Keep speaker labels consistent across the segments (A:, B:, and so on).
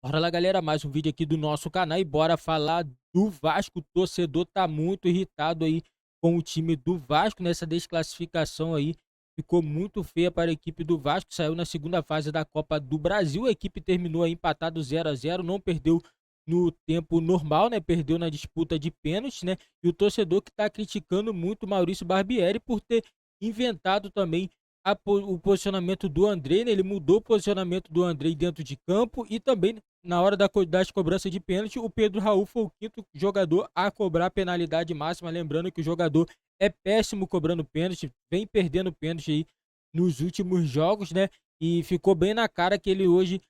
A: Bora lá, galera, mais um vídeo aqui do nosso canal e bora falar do Vasco. O torcedor tá muito irritado aí com o time do Vasco nessa desclassificação aí. Ficou muito feia para a equipe do Vasco, saiu na segunda fase da Copa do Brasil. A equipe terminou aí empatado 0-0, não perdeu no tempo normal, né? Perdeu na disputa de pênaltis, né? E o torcedor que tá criticando muito o Maurício Barbieri por ter inventado também o posicionamento do André, né? Ele mudou o posicionamento do André dentro de campo e também na hora das cobranças de pênalti, o Pedro Raul foi o quinto jogador a cobrar a penalidade máxima. Lembrando que o jogador é péssimo cobrando pênalti, vem perdendo pênalti aí nos últimos jogos, né? E ficou bem na cara que ele hoje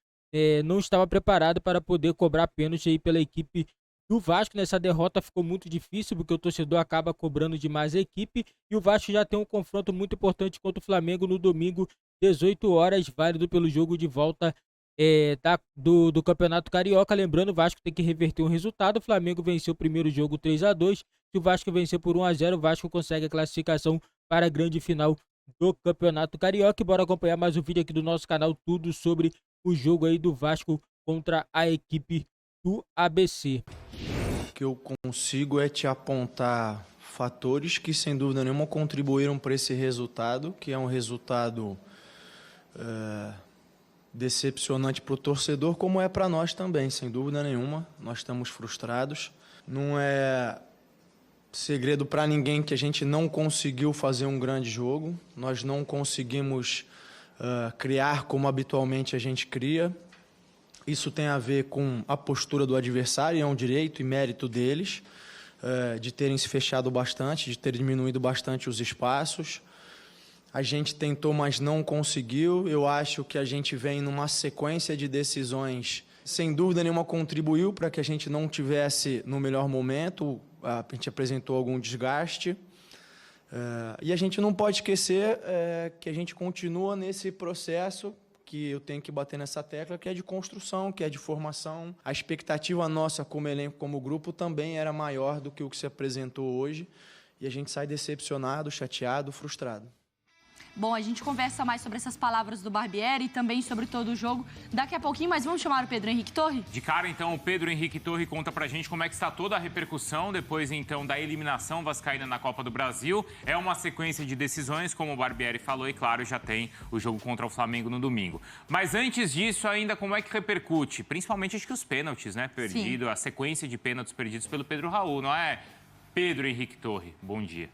A: não estava preparado para poder cobrar pênalti aí pela equipe do Vasco. Nessa derrota ficou muito difícil, porque o torcedor acaba cobrando demais a equipe. E o Vasco já tem um confronto muito importante contra o Flamengo no domingo, 18 horas, válido pelo jogo de volta do Campeonato Carioca. Lembrando, o Vasco tem que reverter um resultado. O Flamengo venceu o primeiro jogo 3-2. Se o Vasco vencer por 1-0, o Vasco consegue a classificação para a grande final do Campeonato Carioca. E bora acompanhar mais um vídeo aqui do nosso canal, tudo sobre o jogo aí do Vasco contra a equipe do ABC.
B: O que eu consigo é te apontar fatores que, sem dúvida nenhuma, contribuíram para esse resultado, que é um resultado decepcionante para o torcedor, como é para nós também, sem dúvida nenhuma. Nós estamos frustrados. Não é segredo para ninguém que a gente não conseguiu fazer um grande jogo. Nós não conseguimos criar como habitualmente a gente cria. Isso tem a ver com a postura do adversário, é um direito e mérito deles, de terem se fechado bastante, de terem diminuído bastante os espaços. A gente tentou, mas não conseguiu. Eu acho que a gente vem numa sequência de decisões, sem dúvida nenhuma contribuiu para que a gente não tivesse no melhor momento. A gente apresentou algum desgaste. E a gente não pode esquecer que a gente continua nesse processo, que eu tenho que bater nessa tecla, que é de construção, que é de formação. A expectativa nossa como elenco, como grupo, também era maior do que o que se apresentou hoje. E a gente sai decepcionado, chateado, frustrado.
C: Bom, a gente conversa mais sobre essas palavras do Barbieri e também sobre todo o jogo daqui a pouquinho, mas vamos chamar o Pedro Henrique Torre?
D: De cara, então, o Pedro Henrique Torre conta pra gente como é que está toda a repercussão depois, então, da eliminação vascaína na Copa do Brasil. É uma sequência de decisões, como o Barbieri falou, e, claro, já tem o jogo contra o Flamengo no domingo. Mas antes disso, ainda, como é que repercute? Principalmente, acho que os pênaltis, né, perdido, a sequência de pênaltis perdidos pelo Pedro Raul, não é? Pedro Henrique Torre, bom dia.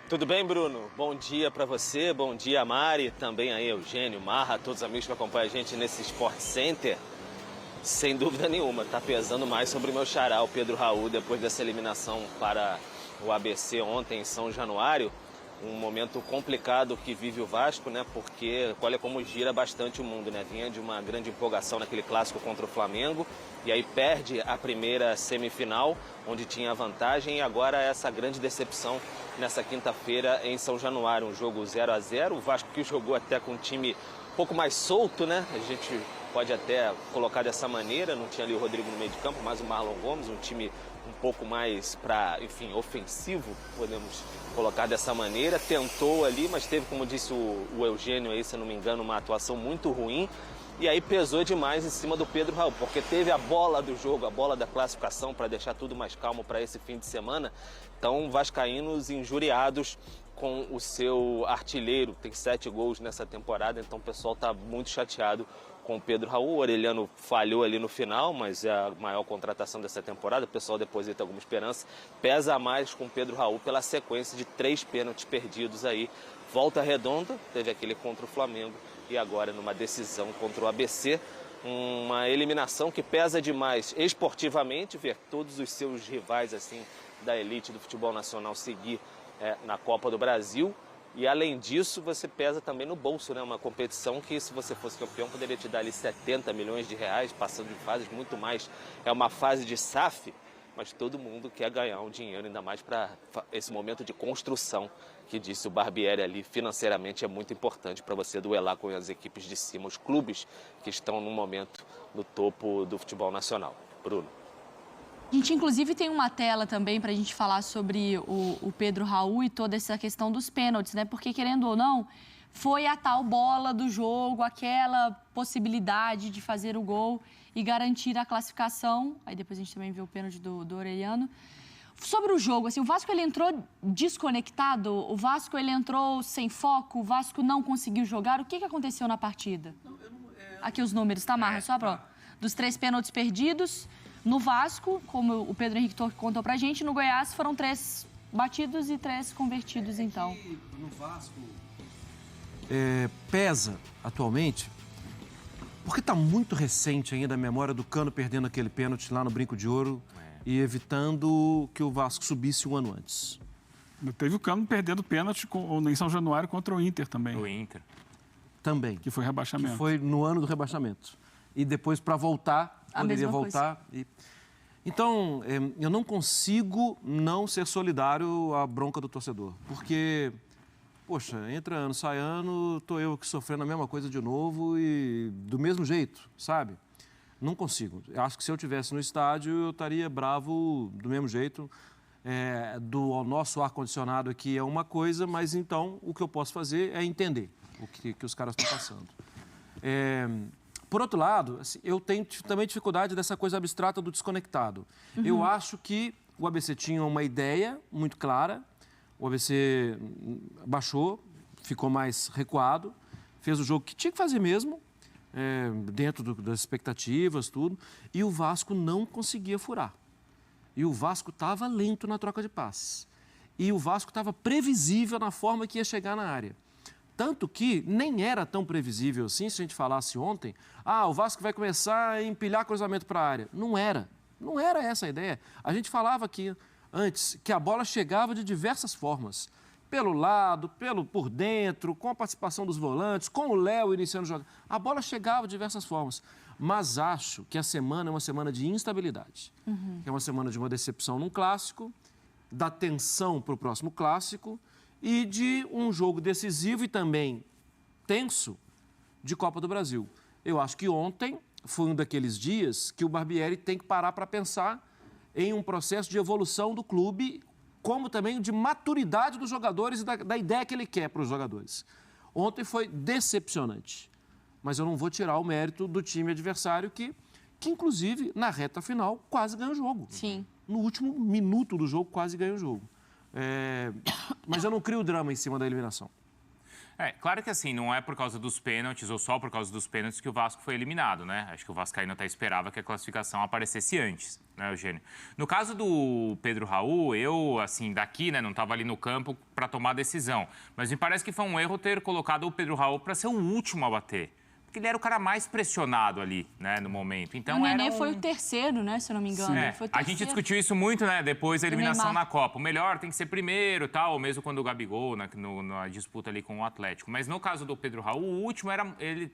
E: Tudo bem, Bruno? Bom dia para você, bom dia, Mari, também aí Eugênio, Marra, todos os amigos que acompanham a gente nesse Sport Center. Sem dúvida nenhuma, tá pesando mais sobre o meu xará, o Pedro Raul, depois dessa eliminação para o ABC ontem em São Januário. Um momento complicado que vive o Vasco, né? Porque olha como gira bastante o mundo, né? Vinha de uma grande empolgação naquele clássico contra o Flamengo e aí perde a primeira semifinal, onde tinha vantagem, e agora essa grande decepção nessa quinta-feira em São Januário, um jogo 0-0. O Vasco que jogou até com um time um pouco mais solto, né? A gente pode até colocar dessa maneira, não tinha ali o Rodrigo no meio de campo, mas o Marlon Gomes, um time um pouco mais para, enfim, ofensivo, podemos colocar dessa maneira. Tentou ali, mas teve, como disse o Eugênio aí, se não me engano, uma atuação muito ruim. E aí pesou demais em cima do Pedro Raul, porque teve a bola do jogo, a bola da classificação para deixar tudo mais calmo para esse fim de semana. Então, vascaínos injuriados com o seu artilheiro, tem 7 gols nessa temporada, então o pessoal está muito chateado com o Pedro Raul. O Orelhano falhou ali no final, mas é a maior contratação dessa temporada, o pessoal deposita alguma esperança. Pesa mais com o Pedro Raul pela sequência de 3 pênaltis perdidos aí. Volta Redonda, teve aquele contra o Flamengo e agora numa decisão contra o ABC. Uma eliminação que pesa demais esportivamente, ver todos os seus rivais assim da elite do futebol nacional seguir na Copa do Brasil. E além disso, você pesa também no bolso, né? Uma competição que, se você fosse campeão, poderia te dar ali 70 milhões de reais, passando de fases muito mais. É uma fase de SAF, mas todo mundo quer ganhar um dinheiro, ainda mais para esse momento de construção, que disse o Barbieri ali, financeiramente é muito importante para você duelar com as equipes de cima, os clubes que estão no momento no topo do futebol nacional. Bruno.
C: A gente, inclusive, tem uma tela também para a gente falar sobre o Pedro Raul e toda essa questão dos pênaltis, né? Porque, querendo ou não, foi a tal bola do jogo, aquela possibilidade de fazer o gol e garantir a classificação. Aí depois a gente também viu o pênalti do Orellano. Sobre o jogo, assim, o Vasco ele entrou desconectado, o Vasco ele entrou sem foco, o Vasco não conseguiu jogar. O que aconteceu na partida? Aqui os números, tá, Marra? Só para dos 3 pênaltis perdidos no Vasco, como o Pedro Henrique Torres contou pra gente, no Goiás foram 3 batidos e 3 convertidos, então.
F: No Vasco pesa atualmente, porque está muito recente ainda a memória do Cano perdendo aquele pênalti lá no Brinco de Ouro e evitando que o Vasco subisse um ano antes.
G: Teve o Cano perdendo pênalti em São Januário contra o Inter também.
D: O Inter.
F: Também.
G: Que foi rebaixamento.
F: Que foi no ano do rebaixamento. E depois, para voltar, poderia voltar. Então, eu não consigo não ser solidário à bronca do torcedor. Porque, poxa, entra ano, sai ano, estou eu aqui sofrendo a mesma coisa de novo e do mesmo jeito, sabe? Não consigo. Eu acho que se eu estivesse no estádio, eu estaria bravo do mesmo jeito. Do nosso ar-condicionado aqui é uma coisa, mas então o que eu posso fazer é entender o que os caras estão passando. Por outro lado, assim, eu tenho também dificuldade dessa coisa abstrata do desconectado. Eu acho que o ABC tinha uma ideia muito clara, o ABC baixou, ficou mais recuado, fez o jogo que tinha que fazer mesmo, dentro das expectativas, tudo, e o Vasco não conseguia furar. E o Vasco estava lento na troca de passes. E o Vasco estava previsível na forma que ia chegar na área. Tanto que nem era tão previsível assim, se a gente falasse ontem, o Vasco vai começar a empilhar cruzamento para a área. Não era. Não era essa a ideia. A gente falava aqui antes que a bola chegava de diversas formas. Pelo lado, por dentro, com a participação dos volantes, com o Léo iniciando o jogo. A bola chegava de diversas formas. Mas acho que a semana é uma semana de instabilidade. É uma semana de uma decepção num clássico, da tensão para o próximo clássico e de um jogo decisivo e também tenso de Copa do Brasil. Eu acho que ontem foi um daqueles dias que o Barbieri tem que parar para pensar em um processo de evolução do clube, como também de maturidade dos jogadores e da ideia que ele quer para os jogadores. Ontem foi decepcionante, mas eu não vou tirar o mérito do time adversário que inclusive, na reta final, quase ganha o jogo.
C: Sim.
F: No último minuto do jogo, quase ganha o jogo. Mas eu não crio drama em cima da eliminação.
D: Claro que assim, não é por causa dos pênaltis ou só por causa dos pênaltis que o Vasco foi eliminado, né? Acho que o Vascaíno até esperava que a classificação aparecesse antes, né, Eugênio? No caso do Pedro Raul, eu, assim, daqui, né, não estava ali no campo para tomar a decisão. Mas me parece que foi um erro ter colocado o Pedro Raul para ser o último a bater. Porque ele era o cara mais pressionado ali, né, no momento. Então,
C: o Nenê foi o terceiro, né, se eu não me engano. Foi o
D: a gente discutiu isso muito, né, depois da eliminação na Copa. O melhor tem que ser primeiro, tal, ou mesmo quando o Gabigol, na disputa ali com o Atlético. Mas no caso do Pedro Raul, o último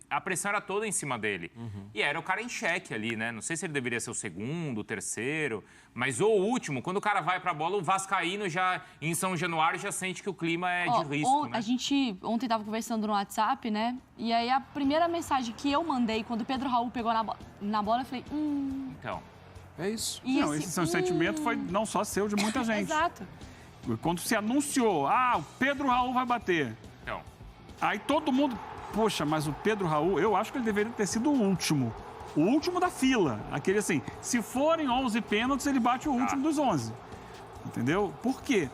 D: a pressão era toda em cima dele. E era o cara em xeque ali, né? Não sei se ele deveria ser o segundo, o terceiro, mas o último, quando o cara vai pra bola, o Vascaíno já, em São Januário, já sente que o clima é de risco, né?
C: A gente ontem estava conversando no WhatsApp, né? E aí a primeira mensagem que eu mandei quando o Pedro Raul pegou na bola, eu falei,
D: Então.
F: É isso.
C: E
G: esse seu sentimento foi não só seu, de muita gente.
C: Exato.
G: Quando se anunciou, o Pedro Raul vai bater.
D: Então.
G: Aí todo mundo, poxa, mas o Pedro Raul, eu acho que ele deveria ter sido o último. O último da fila. Aquele assim, se forem 11 pênaltis, ele bate o último dos 11. Entendeu? Por quê?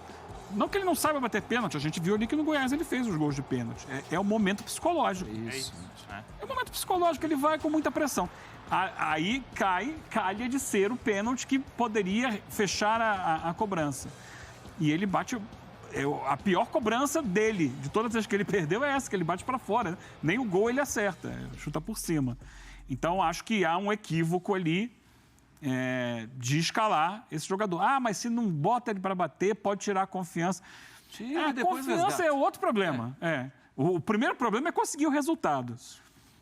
G: Não que ele não saiba bater pênalti, a gente viu ali que no Goiás ele fez os gols de pênalti. É o momento psicológico.
F: Isso.
G: É o momento psicológico, ele vai com muita pressão. Aí calha de ser o pênalti que poderia fechar a cobrança. E ele bate... A pior cobrança dele, de todas as que ele perdeu, é essa, que ele bate para fora. Né? Nem o gol ele acerta, chuta por cima. Então, acho que há um equívoco ali de escalar esse jogador. Mas se não bota ele para bater, pode tirar a confiança. A confiança é outro problema. O primeiro problema é conseguir o resultado.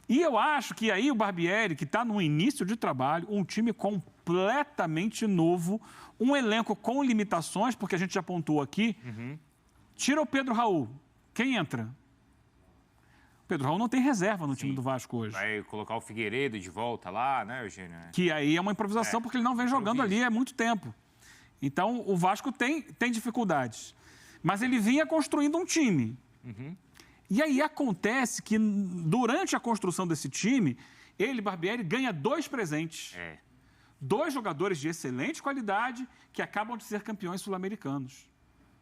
G: E eu acho que aí o Barbieri, que está no início de trabalho, um time completamente novo, um elenco com limitações, porque a gente já apontou aqui, tira o Pedro Raul. Quem entra? O Pedro Raul não tem reserva no time do Vasco hoje.
D: Vai colocar o Figueiredo de volta lá, né, Eugênio?
G: Que aí é uma improvisação, porque ele não vem jogando ali há muito tempo. Então, o Vasco tem dificuldades. Mas ele vinha construindo um time. E aí acontece que, durante a construção desse time, ele, Barbieri, ganha 2 presentes. 2 jogadores de excelente qualidade que acabam de ser campeões sul-americanos,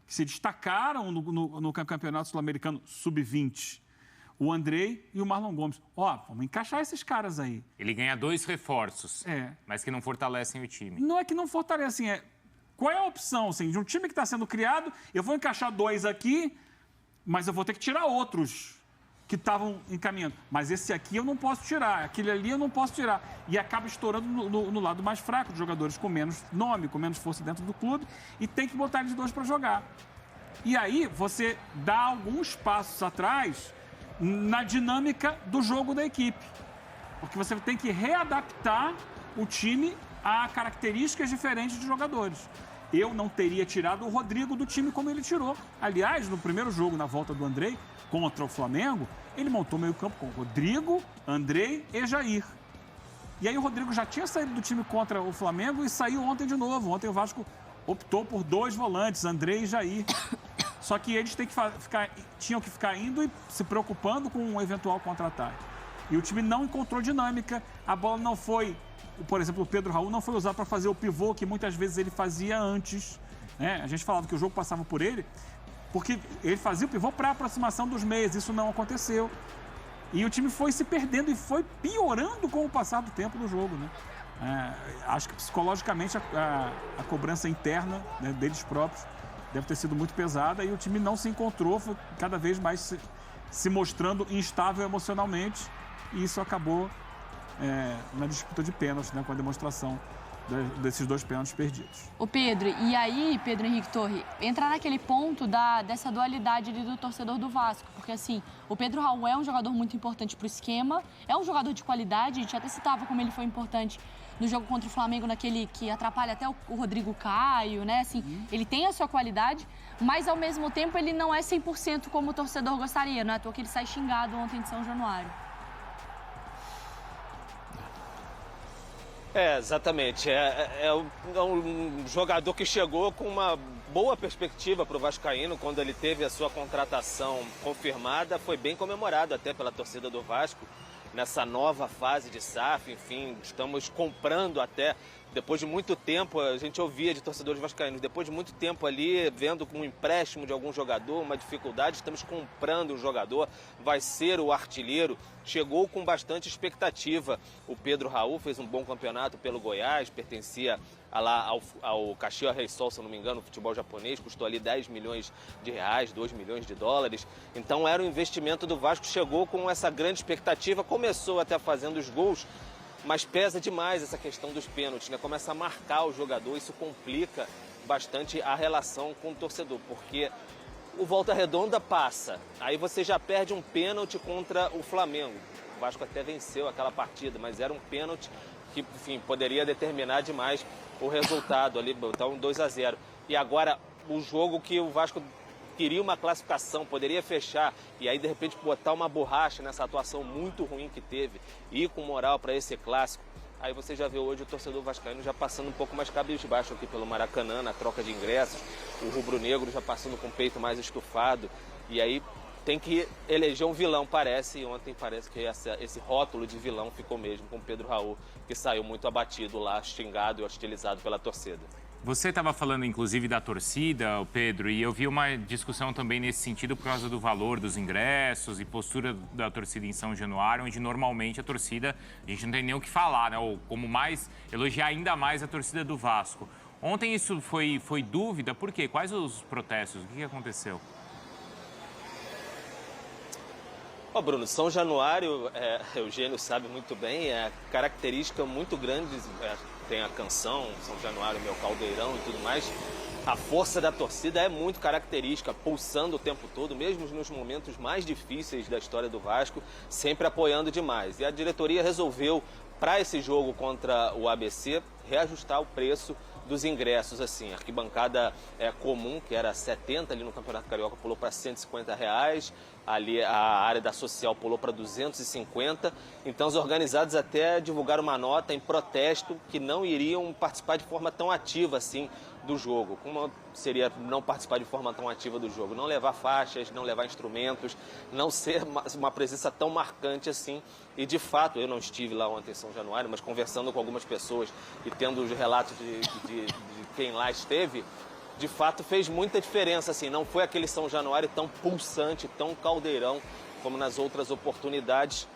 G: que se destacaram no campeonato sul-americano sub-20. O Andrei e o Marlon Gomes. Vamos encaixar esses caras aí.
D: Ele ganha 2 reforços, mas que não fortalecem o time.
G: Não é que não fortalecem, qual é a opção, assim, de um time que está sendo criado, eu vou encaixar 2 aqui, mas eu vou ter que tirar outros que estavam encaminhando. Mas esse aqui eu não posso tirar, aquele ali eu não posso tirar. E acaba estourando no lado mais fraco, de jogadores com menos nome, com menos força dentro do clube, e tem que botar eles 2 para jogar. E aí você dá alguns passos atrás na dinâmica do jogo da equipe. Porque você tem que readaptar o time a características diferentes de jogadores. Eu não teria tirado o Rodrigo do time como ele tirou. Aliás, no primeiro jogo, na volta do Andrei, contra o Flamengo, ele montou meio campo com Rodrigo, Andrei e Jair. E aí o Rodrigo já tinha saído do time contra o Flamengo e saiu ontem de novo. Ontem o Vasco optou por 2 volantes, Andrei e Jair. Só que eles tinham que ficar indo e se preocupando com um eventual contra-ataque. E o time não encontrou dinâmica, a bola não foi... Por exemplo, o Pedro Raul não foi usado para fazer o pivô que muitas vezes ele fazia antes. Né? A gente falava que o jogo passava por ele, porque ele fazia o pivô para aproximação dos meias. Isso não aconteceu. E o time foi se perdendo e foi piorando com o passar do tempo do jogo. Né? Acho que psicologicamente a cobrança interna, né, deles próprios deve ter sido muito pesada e o time não se encontrou, foi cada vez mais se mostrando instável emocionalmente. E isso acabou na disputa de pênaltis, né, com a demonstração desses 2 pênaltis perdidos.
C: Ô Pedro, e aí, Pedro Henrique Torre, entrar naquele ponto dessa dualidade ali do torcedor do Vasco, porque assim, o Pedro Raul é um jogador muito importante pro esquema, é um jogador de qualidade, a gente até citava como ele foi importante no jogo contra o Flamengo, naquele que atrapalha até o Rodrigo Caio, né, assim, ele tem a sua qualidade, mas ao mesmo tempo ele não é 100% como o torcedor gostaria, não é à toa que ele sai xingado ontem de São Januário.
E: Exatamente. É um jogador que chegou com uma boa perspectiva para o vascaíno. Quando ele teve a sua contratação confirmada, foi bem comemorado até pela torcida do Vasco nessa nova fase de SAF. Enfim, estamos comprando até, depois de muito tempo, a gente ouvia de torcedores vascaínos, depois de muito tempo ali, vendo com um empréstimo de algum jogador, uma dificuldade, estamos comprando o jogador, vai ser o artilheiro. Chegou com bastante expectativa. O Pedro Raul fez um bom campeonato pelo Goiás, pertencia lá ao Caxias Reysol, se não me engano, futebol japonês, custou ali 10 milhões de reais, 2 milhões de dólares. Então era um investimento do Vasco, chegou com essa grande expectativa, começou até fazendo os gols, mas pesa demais essa questão dos pênaltis, né? Começa a marcar o jogador, isso complica bastante a relação com o torcedor, porque o Volta Redonda passa, aí você já perde um pênalti contra o Flamengo. O Vasco até venceu aquela partida, mas era um pênalti que, enfim, poderia determinar demais o resultado ali, botar um 2-0. E agora, o jogo que o Vasco queria uma classificação, poderia fechar, e aí de repente botar uma borracha nessa atuação muito ruim que teve, ir com moral para esse clássico. Aí você já vê hoje o torcedor vascaíno já passando um pouco mais cabisbaixo aqui pelo Maracanã, na troca de ingressos, o rubro-negro já passando com o peito mais estufado, e aí tem que eleger um vilão, parece, e ontem parece que esse rótulo de vilão ficou mesmo com o Pedro Raul, que saiu muito abatido lá, xingado e hostilizado pela torcida.
D: Você estava falando, inclusive, da torcida, Pedro, e eu vi uma discussão também nesse sentido por causa do valor dos ingressos e postura da torcida em São Januário, onde normalmente a torcida, a gente não tem nem o que falar, né? Ou como mais, elogiar ainda mais a torcida do Vasco. Ontem isso foi dúvida, por quê? Quais os protestos? O que aconteceu?
E: Bruno, São Januário, Eugênio sabe muito bem, é característica muito grande, tem a canção, São Januário, meu caldeirão e tudo mais. A força da torcida é muito característica, pulsando o tempo todo, mesmo nos momentos mais difíceis da história do Vasco, sempre apoiando demais. E a diretoria resolveu, para esse jogo contra o ABC, reajustar o preço dos ingressos, assim, a arquibancada comum, que era 70 ali no Campeonato Carioca, pulou para R$150, ali a área da social pulou para 250, então os organizados até divulgaram uma nota em protesto que não iriam participar de forma tão ativa assim do jogo. Como seria não participar de forma tão ativa do jogo? Não levar faixas, não levar instrumentos, não ser uma presença tão marcante assim. E, de fato, eu não estive lá ontem em São Januário, mas conversando com algumas pessoas e tendo os relatos de quem lá esteve, de fato fez muita diferença, assim. Não foi aquele São Januário tão pulsante, tão caldeirão como nas outras oportunidades.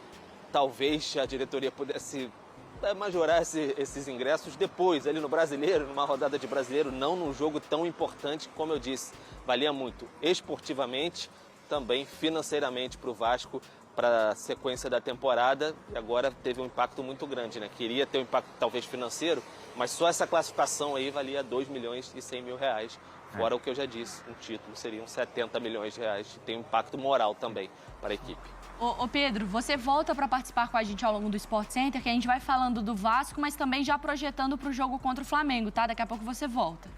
E: Talvez a diretoria pudesse majorar esses ingressos depois, ali no Brasileiro, numa rodada de Brasileiro, não num jogo tão importante, como eu disse. Valia muito esportivamente, também financeiramente para o Vasco, para a sequência da temporada, e agora teve um impacto muito grande, né? Queria ter um impacto talvez financeiro, mas só essa classificação aí valia 2.100.000 reais, fora o que eu já disse, um título seriam 70 milhões de reais, tem um impacto moral também para a equipe.
C: Ô Pedro, você volta para participar com a gente ao longo do Sport Center, que a gente vai falando do Vasco, mas também já projetando para o jogo contra o Flamengo, tá? Daqui a pouco você volta.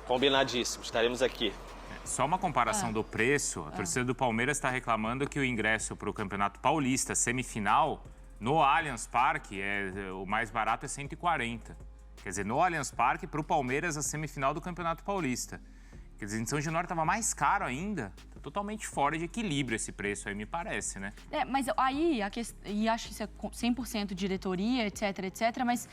E: Combinadíssimo, estaremos aqui.
D: Só uma comparação do preço, a torcida do Palmeiras está reclamando que o ingresso para o Campeonato Paulista semifinal no Allianz Parque, o mais barato é 140. Quer dizer, no Allianz Parque, para o Palmeiras, a semifinal do Campeonato Paulista. Quer dizer, em São Januário estava mais caro ainda. Tá totalmente fora de equilíbrio esse preço aí, me parece, né?
C: Mas aí, e acho que isso é 100% diretoria, etc, mas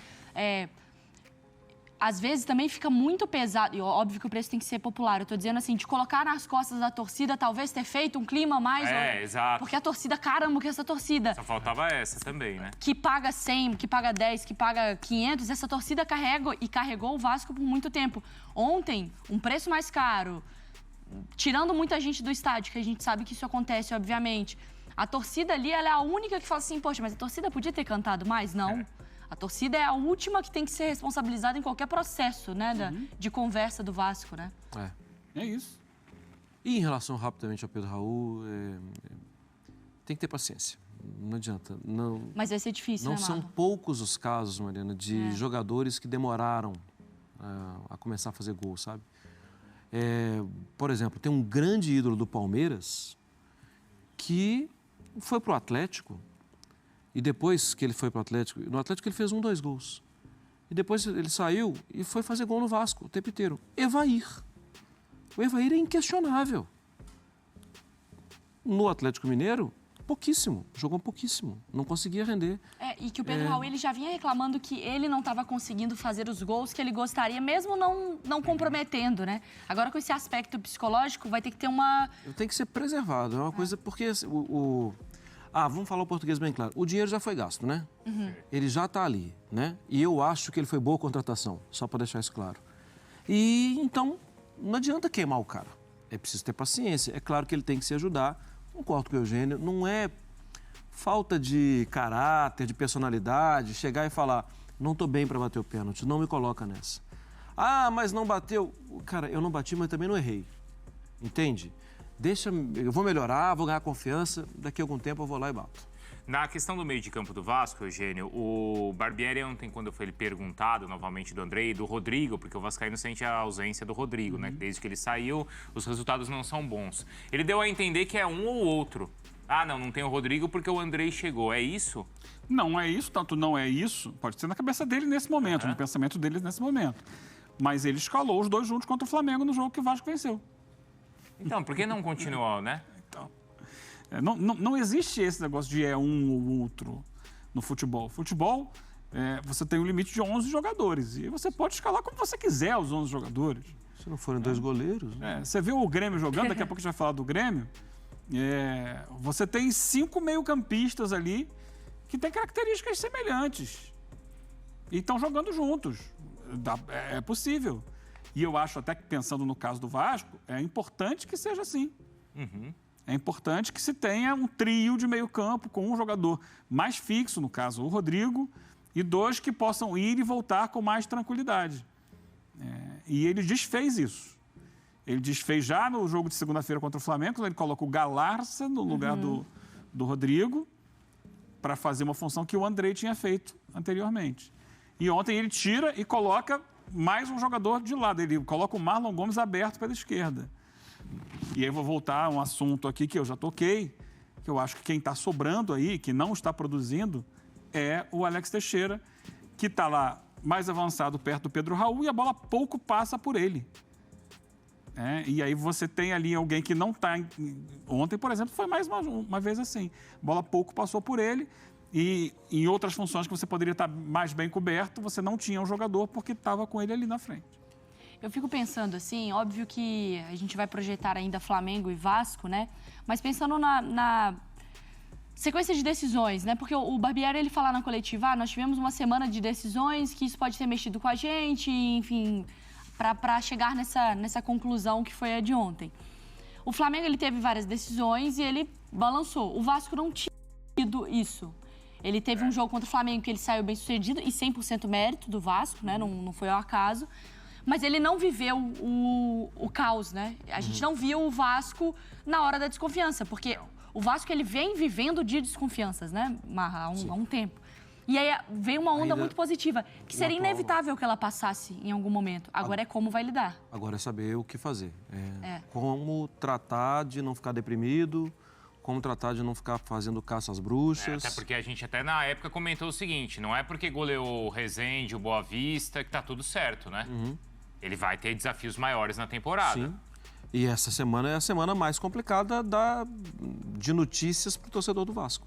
C: às vezes também fica muito pesado, e óbvio que o preço tem que ser popular, eu tô dizendo assim, de colocar nas costas da torcida, talvez ter feito um clima mais...
D: Exato.
C: Porque a torcida, caramba, que essa torcida...
D: Só faltava essa também, né?
C: Que paga 100, que paga 10, que paga 500, essa torcida carregou o Vasco por muito tempo. Ontem, um preço mais caro, tirando muita gente do estádio, que a gente sabe que isso acontece, obviamente. A torcida ali, ela é a única que fala assim, poxa, mas a torcida podia ter cantado mais? Não. A torcida é a última que tem que ser responsabilizada em qualquer processo, né, de conversa do Vasco, né?
G: É isso.
F: E em relação rapidamente ao Pedro Raul, tem que ter paciência. Não adianta. Não,
C: mas vai ser difícil,
F: não
C: né,
F: são
C: Marlon?
F: poucos os casos, Mariana, de jogadores que demoraram a começar a fazer gol, sabe? Por exemplo, tem um grande ídolo do Palmeiras que foi pro Atlético. E depois que ele foi para o Atlético, no Atlético ele fez 2 gols. E depois ele saiu e foi fazer gol no Vasco o tempo inteiro. Evair. O Evair é inquestionável. No Atlético Mineiro, pouquíssimo. Jogou pouquíssimo. Não conseguia render.
C: E que o Pedro Raul, ele já vinha reclamando que ele não estava conseguindo fazer os gols que ele gostaria, mesmo não comprometendo, né? Agora, com esse aspecto psicológico, vai ter que ter uma...
F: Tem que ser preservado. É uma coisa... Porque vamos falar o português bem claro. O dinheiro já foi gasto, né? Ele já está ali, né? E eu acho que ele foi boa contratação, só para deixar isso claro. E, então, não adianta queimar o cara. É preciso ter paciência. É claro que ele tem que se ajudar. Concordo com o Eugênio. Não é falta de caráter, de personalidade, chegar e falar, não estou bem para bater o pênalti, não me coloca nessa. Mas não bateu. Cara, eu não bati, mas também não errei. Entende? Eu vou melhorar, vou ganhar confiança, daqui a algum tempo eu vou lá e bato.
D: Na questão do meio de campo do Vasco, Eugênio, o Barbieri ontem, quando foi perguntado novamente do Andrei e do Rodrigo, porque o Vascaíno sente a ausência do Rodrigo, né? Desde que ele saiu, os resultados não são bons. Ele deu a entender que é um ou outro. Não tem o Rodrigo porque o Andrei chegou. É isso?
G: Não é isso, tanto não é isso. Pode ser na cabeça dele nesse momento, no pensamento dele nesse momento. Mas ele escalou os 2 juntos contra o Flamengo no jogo que o Vasco venceu.
D: Então, por que não continuou, né?
G: Então, não existe esse negócio de um ou outro no futebol. Futebol, você tem um limite de 11 jogadores e você pode escalar como você quiser os 11 jogadores.
F: Se não forem 2 goleiros... Né?
G: Você vê o Grêmio jogando, daqui a pouco a gente vai falar do Grêmio, você tem 5 meio-campistas ali que têm características semelhantes e estão jogando juntos. É possível. E eu acho até que, pensando no caso do Vasco, é importante que seja assim. É importante que se tenha um trio de meio campo com um jogador mais fixo, no caso o Rodrigo, e 2 que possam ir e voltar com mais tranquilidade. E ele desfez isso. Ele desfez já no jogo de segunda-feira contra o Flamengo, quando ele coloca o Galarça no lugar do Rodrigo, para fazer uma função que o Andrei tinha feito anteriormente. E ontem ele tira e coloca mais um jogador de lado. Ele coloca o Marlon Gomes aberto pela esquerda. E aí eu vou voltar a um assunto aqui que eu já toquei, que eu acho que quem está sobrando aí, que não está produzindo, é o Alex Teixeira, que está lá mais avançado perto do Pedro Raul e a bola pouco passa por ele. E aí você tem ali alguém que não está... Ontem, por exemplo, foi mais uma vez assim. A bola pouco passou por ele e em outras funções que você poderia estar mais bem coberto, você não tinha um jogador porque estava com ele ali na frente.
C: Eu fico pensando assim, óbvio que a gente vai projetar ainda Flamengo e Vasco, né? Mas pensando na sequência de decisões, né? Porque o Barbieri, ele fala na coletiva, nós tivemos uma semana de decisões, que isso pode ter mexido com a gente, enfim, para chegar nessa conclusão que foi a de ontem. O Flamengo, ele teve várias decisões e ele balançou. O Vasco não tinha tido isso. Ele teve um jogo contra o Flamengo que ele saiu bem sucedido e 100% mérito do Vasco, né? Não foi ao acaso. Mas ele não viveu o caos, né? A gente não viu o Vasco na hora da desconfiança, porque o Vasco, ele vem vivendo de desconfianças, né, Marra, há um tempo. E aí veio uma onda muito positiva, que seria inevitável que ela passasse em algum momento. Agora é como vai lidar.
F: Agora é saber o que fazer. Como tratar de não ficar deprimido, como tratar de não ficar fazendo caça às bruxas.
D: Até porque a gente até na época comentou o seguinte, não é porque goleou o Resende, o Boa Vista, que tá tudo certo, né? Ele vai ter desafios maiores na temporada.
F: Sim. E essa semana é a semana mais complicada de notícias para o torcedor do Vasco.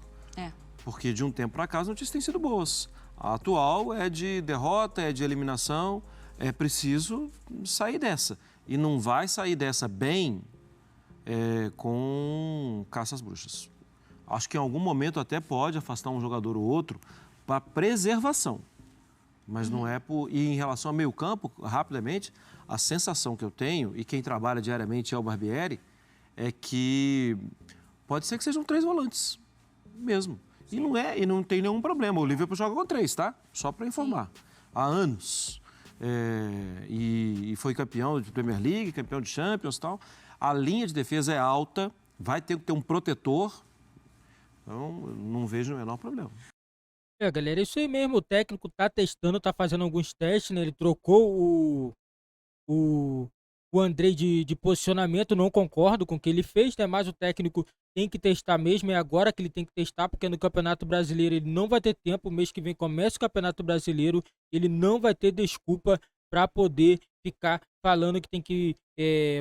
F: Porque de um tempo para cá as notícias têm sido boas. A atual é de derrota, é de eliminação. É preciso sair dessa. E não vai sair dessa bem com caça às bruxas. Acho que em algum momento até pode afastar um jogador ou outro para preservação. Mas não é por... E em relação ao meio campo, rapidamente, a sensação que eu tenho, e quem trabalha diariamente é o Barbieri, é que pode ser que sejam 3 volantes mesmo. E não tem nenhum problema. O Liverpool joga com 3, tá? Só para informar. Há anos. E foi campeão de Premier League, campeão de Champions e tal. A linha de defesa é alta, vai ter que ter um protetor. Então, não vejo o menor problema.
A: Galera, isso aí mesmo, o técnico tá testando, tá fazendo alguns testes, né? Ele trocou o Andrei de posicionamento, não concordo com o que ele fez, né? Mas o técnico tem que testar mesmo, é agora que ele tem que testar, porque no Campeonato Brasileiro ele não vai ter tempo, o mês que vem começa o Campeonato Brasileiro, ele não vai ter desculpa para poder ficar falando que tem que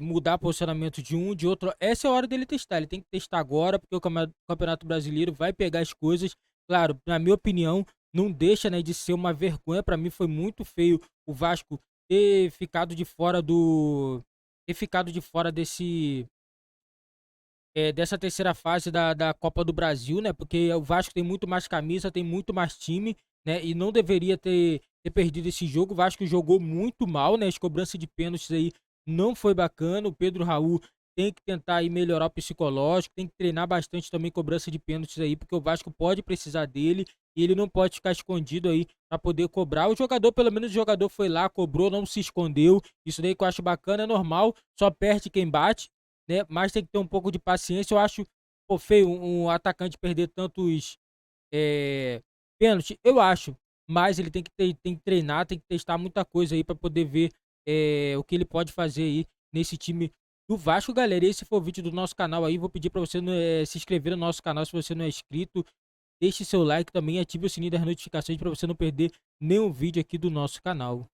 A: mudar posicionamento de um, de outro. Essa é a hora dele testar, ele tem que testar agora, porque o Campeonato Brasileiro vai pegar as coisas. Claro, na minha opinião, não deixa, né, de ser uma vergonha. Para mim foi muito feio o Vasco ter ficado de fora dessa terceira fase da Copa do Brasil, né? Porque o Vasco tem muito mais camisa, tem muito mais time, né? E não deveria ter perdido esse jogo. O Vasco jogou muito mal, né? As cobranças de pênaltis aí não foi bacana. O Pedro Raul tem que tentar aí melhorar o psicológico, tem que treinar bastante também cobrança de pênaltis aí, porque o Vasco pode precisar dele e ele não pode ficar escondido aí para poder cobrar. O jogador, pelo menos o jogador foi lá, cobrou, não se escondeu. Isso daí que eu acho bacana, é normal, só perde quem bate, né? Mas tem que ter um pouco de paciência. Eu acho feio um atacante perder tantos pênaltis, eu acho, mas ele tem que treinar, tem que testar muita coisa aí para poder ver o que ele pode fazer aí nesse time do Vasco. Galera, esse foi o vídeo do nosso canal aí. Vou pedir para você se inscrever no nosso canal se você não é inscrito. Deixe seu like também, ative o sininho das notificações para você não perder nenhum vídeo aqui do nosso canal.